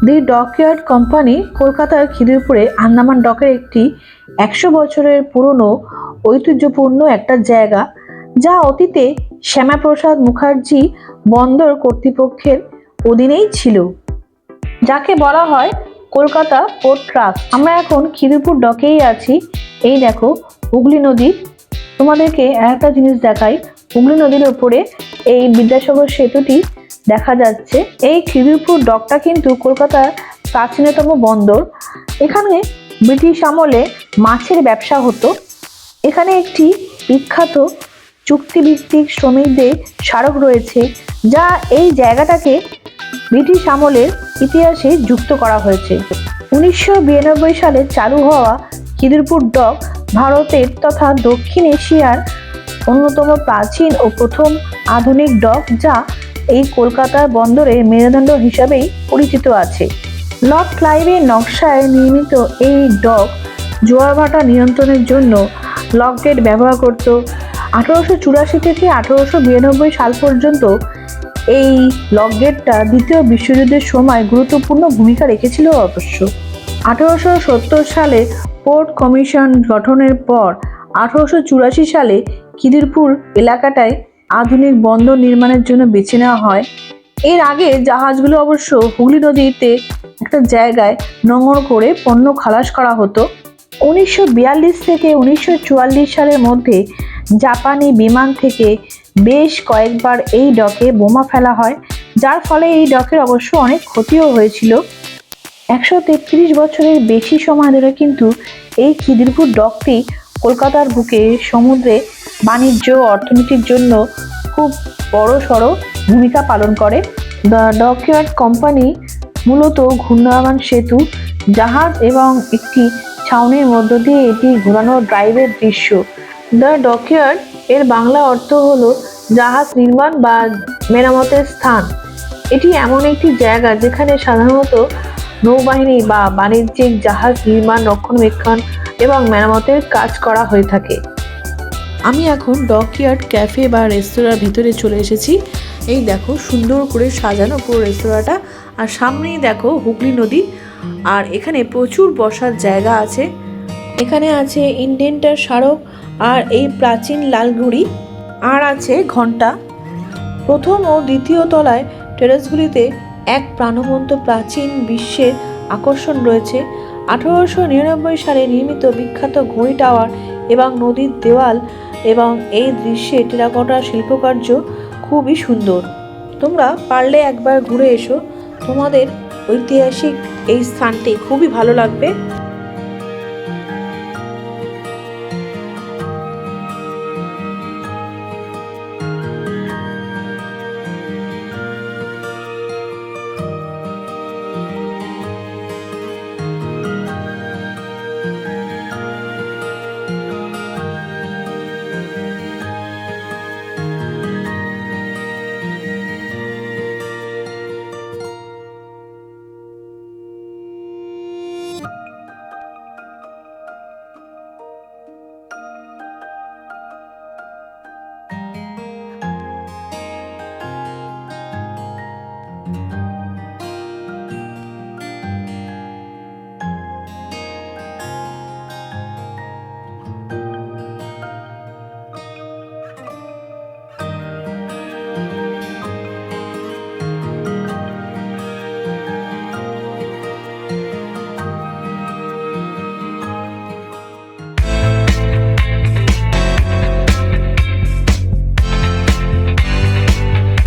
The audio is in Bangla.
দি ডকইয়ার্ড কোম্পানি কলকাতার খিদিরপুরে আন্দামান ডকের একটি 100 বছরের পুরনো ঐতিহ্যপূর্ণ একটা জায়গা, যা অতীতে শ্যামাপ্রসাদ মুখার্জি বন্দর কর্তৃপক্ষের অধীনেই ছিল, যাকে বলা হয় কলকাতা পোর্ট ট্রাস্ট। আমরা এখন খিদিরপুর ডকেই আছি। এই দেখো হুগলি নদী। তোমাদেরকে একটা জিনিস দেখাই, হুগলি নদীর ওপরে এই বিদ্যাসাগর সেতুটি দেখা যাচ্ছে। এই খিদিরপুর ডকটা কিন্তু কলকাতার প্রাচীনতম বন্দর। এখানে ব্রিটিশ আমলে মাছের ব্যবসা হতো। এখানে একটি বিখ্যাত চুক্তিভিত্তিক শ্রমিকদের স্মারক রয়েছে, যা এই জায়গাটাকে ব্রিটিশ আমলের ইতিহাসে যুক্ত করা হয়েছে। 1992 সালে চালু হওয়া খিদিরপুর ডক ভারতের তথা দক্ষিণ এশিয়ার অন্যতম প্রাচীন ও প্রথম আধুনিক ডক, যা এই কলকাতার বন্দরের মেরুদণ্ড হিসাবেই পরিচিত আছে। লর্ড ক্লাইভের নকশায় নির্মিত এই ডক জোয়ার ভাটা নিয়ন্ত্রণের জন্য লক গেট ব্যবহার করত। 1884 থেকে 1892 সাল পর্যন্ত এই লক গেটটা দ্বিতীয় বিশ্বযুদ্ধের সময় গুরুত্বপূর্ণ ভূমিকা রেখেছিল। অবশ্য 1870 সালে পোর্ট কমিশন গঠনের পর 1884 সালে খিদিরপুর এলাকাটায় আধুনিক বন্দর নির্মাণের জন্য বেছে নেওয়া হয়। এর আগে জাহাজগুলো অবশ্য হুগলি নদীতে একটা জায়গায় নোঙর করে পণ্য খালাস করা হতো। 1942 থেকে 1944 সালের মধ্যে জাপানি বিমান থেকে বেশ কয়েকবার এই ডকে বোমা ফেলা হয়, যার ফলে এই ডকের অবশ্য অনেক ক্ষতিও হয়েছিল। 133 বছরের বেশি সময় ধরে কিন্তু এই খিদিরপুর ডকটি কলকাতার বুকে সমুদ্রে বাণিজ্য ও অর্থনীতির জন্য খুব বড়সড় ভূমিকা পালন করে। দ্য ডকইয়ার্ড কোম্পানি মূলত ঘূর্ণায়মান সেতু, জাহাজ এবং একটি ছাউনির মধ্য দিয়ে এটি ঘোরানো ড্রাইভের দৃশ্য। দ্য ডকইয়ার্ড এর বাংলা অর্থ হলো জাহাজ নির্মাণ বা মেরামতের স্থান। এটি এমন একটি জায়গা যেখানে সাধারণত নৌবাহিনী বা বাণিজ্যিক জাহাজ নির্মাণ, রক্ষণাবেক্ষণ এবং মেরামতের কাজ করা হয়ে থাকে। আমি এখন ডকইয়ার্ড ক্যাফে বা রেস্তোরাঁর ভিতরে চলে এসেছি। এই দেখো সুন্দর করে সাজানো পুরো রেস্তোরাঁটা, আর সামনেই দেখো হুগলি নদী, আর এখানে প্রচুর বসার জায়গা আছে। এখানে আছে ইন্ডেন্টার স্মারক আর এই প্রাচীন লাল ঘড়ি, আর আছে ঘন্টা। প্রথম ও দ্বিতীয় তলায় টেরেসগুলিতে এক প্রাণবন্ত প্রাচীন বিশ্বের আকর্ষণ রয়েছে। 1899 সালে নির্মিত বিখ্যাত ঘড়ি টাওয়ার এবং নদীর দেওয়াল এবং এই দৃশ্যে টেরাকোটা শিল্পকার্য খুবই সুন্দর। তোমরা পারলে একবার ঘুরে এসো, তোমাদের ঐতিহাসিক এই স্থানটি খুবই ভালো লাগবে।